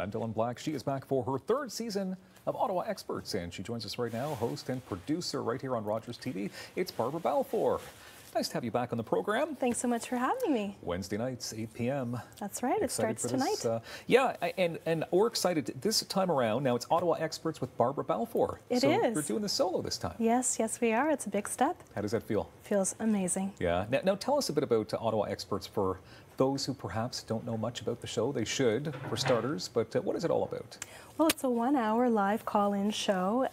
I'm Dylan Black. She is back for her third season of Ottawa Experts, and she joins us right now, host and producer right here on Rogers TV. It's Barbara Balfour. Nice to have you back on the program. Thanks so much for having me. Wednesday nights, 8 p.m. That's right. It starts tonight. Yeah, and we're excited. This time around, now it's Ottawa Experts with Barbara Balfour. It so is. We're doing this solo this time. Yes, we are. It's a big step. How does that feel? Feels amazing. Yeah. Now tell us a bit about Ottawa Experts for those who perhaps don't know much about the show. They should, for starters, but what is it all about? Well, it's a 1-hour live call-in show.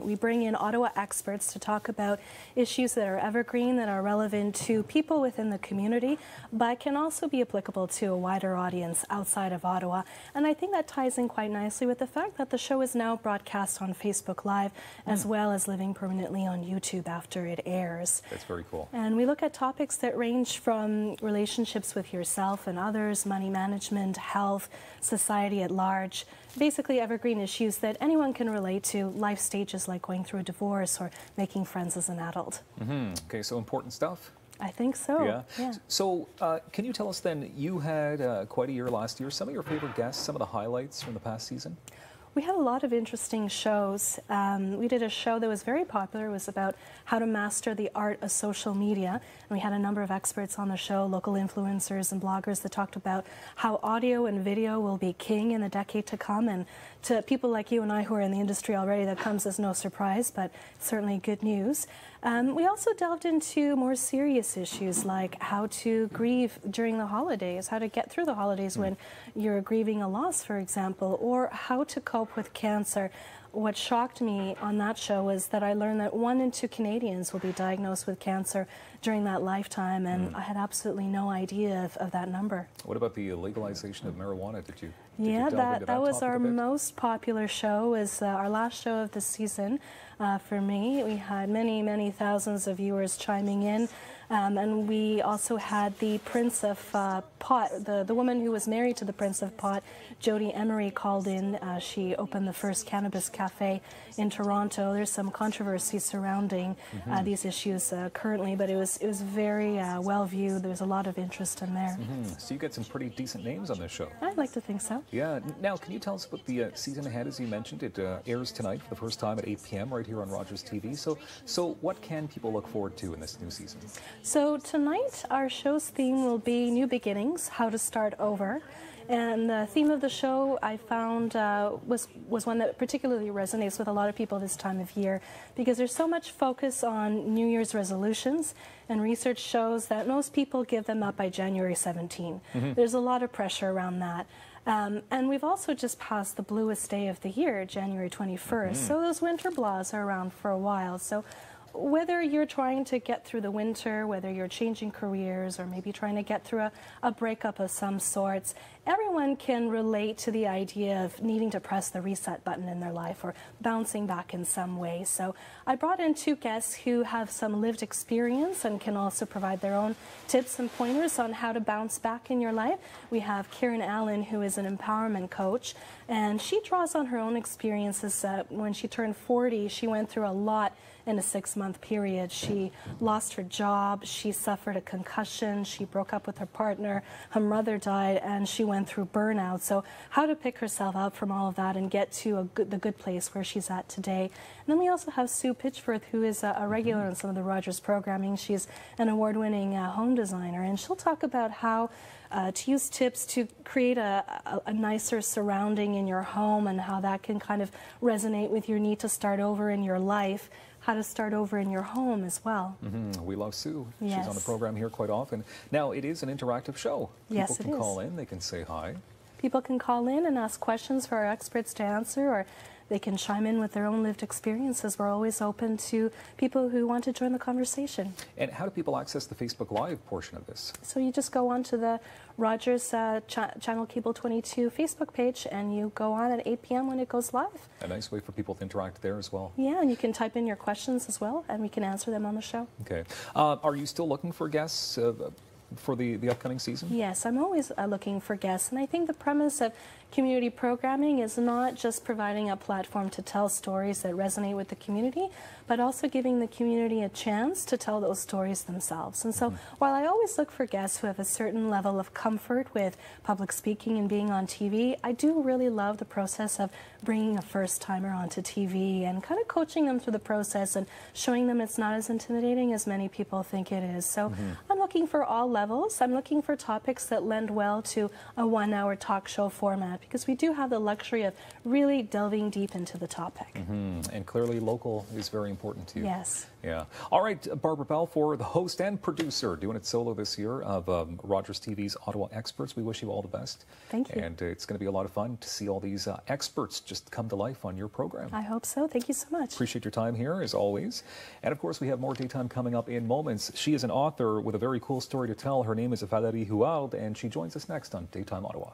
We bring in Ottawa experts to talk about issues that are evergreen, that are relevant to people within the community, but can also be applicable to a wider audience outside of Ottawa. And I think that ties in quite nicely with the fact that the show is now broadcast on Facebook Live, as well as living permanently on YouTube after it airs. That's very cool. And we look at topics that range from relationships with yourself and others, money management, health, society at large, basically evergreen issues that anyone can relate to, life stages like going through a divorce or making friends as an adult. Okay, so important stuff. I think so. Yeah. So can you tell us then, you had quite a year last year. Some of your favorite guests, some of the highlights from the past season? We had a lot of interesting shows. We did a show that was very popular. It was about how to master the art of social media. And we had a number of experts on the show, local influencers and bloggers that talked about how audio and video will be king in the decade to come. And to people like you and I who are in the industry already, that comes as no surprise, but certainly good news. We also delved into more serious issues like how to grieve during the holidays, how to get through the holidays when you're grieving a loss, for example, or how to cope with cancer. What shocked me on that show was that I learned that 1 in 2 Canadians will be diagnosed with cancer during that lifetime, and I had absolutely no idea of that number. What about the legalization of marijuana? Did you that was our most popular show. Was our last show of the season for me. We had many thousands of viewers chiming in, and we also had the Prince of Pot, the woman who was married to the Prince of Pot, Jodie Emery, called in. She opened the first cannabis cafe in Toronto. There's some controversy surrounding these issues currently, but it was very well viewed. There was a lot of interest in there. So you get some pretty decent names on this show. I'd like to think so. Yeah. Now, can you tell us about the season ahead? As you mentioned, it airs tonight for the first time at 8 p.m. right here on Rogers TV. So what can people look forward to in this new season? So tonight, our show's theme will be New Beginnings, How to Start Over. And the theme of the show I found was one that particularly resonates with a lot of people this time of year, because there's so much focus on New Year's resolutions, and research shows that most people give them up by January 17. There's a lot of pressure around that. And we've also just passed the bluest day of the year, January 21st, so those winter blahs are around for a while. So whether you're trying to get through the winter, whether you're changing careers, or maybe trying to get through a breakup of some sorts, everyone can relate to the idea of needing to press the reset button in their life or bouncing back in some way. So I brought in 2 guests who have some lived experience and can also provide their own tips and pointers on how to bounce back in your life. We have Karen Allen, who is an empowerment coach, and she draws on her own experiences. When she turned 40, she went through a lot in a 6-month period. She lost her job, she suffered a concussion, she broke up with her partner, her mother died, and she went through burnout. So how to pick herself up from all of that and get to the good place where she's at today. And then we also have Sue Pitchforth, who is a regular on some of the Rogers programming. She's an award-winning home designer, and she'll talk about how to use tips to create a nicer surrounding in your home, and how that can kind of resonate with your need to start over in your life, how to start over in your home as well. We love Sue. Yes. She's on the program here quite often. Now, it is an interactive show. Yes, People can call in, they can say hi. People can call in and ask questions for our experts to answer, or they can chime in with their own lived experiences. We're always open to people who want to join the conversation. And how do people access the Facebook Live portion of this? So you just go onto the Rogers Channel Cable 22 Facebook page, and you go on at 8 p.m. when it goes live. A nice way for people to interact there as well. Yeah, and you can type in your questions as well, and we can answer them on the show. Okay. Are you still looking for guests? for the upcoming season? Yes, I'm always looking for guests, and I think the premise of community programming is not just providing a platform to tell stories that resonate with the community, but also giving the community a chance to tell those stories themselves. And so while I always look for guests who have a certain level of comfort with public speaking and being on TV, I do really love the process of bringing a first-timer onto TV and kind of coaching them through the process and showing them it's not as intimidating as many people think it is. So I'm looking for all levels. I'm looking for topics that lend well to a one-hour talk show format, because we do have the luxury of really delving deep into the topic. And clearly local is very important to you. Yes. Yeah. All right, Barbara Balfour, the host and producer, doing it solo this year of Rogers TV's Ottawa Experts. We wish you all the best. Thank you. And it's going to be a lot of fun to see all these experts just come to life on your program. I hope so. Thank you so much. Appreciate your time here, as always. And of course, we have more Daytime coming up in moments. She is an author with a very cool story to tell. Her name is Valérie Huard, and she joins us next on Daytime Ottawa.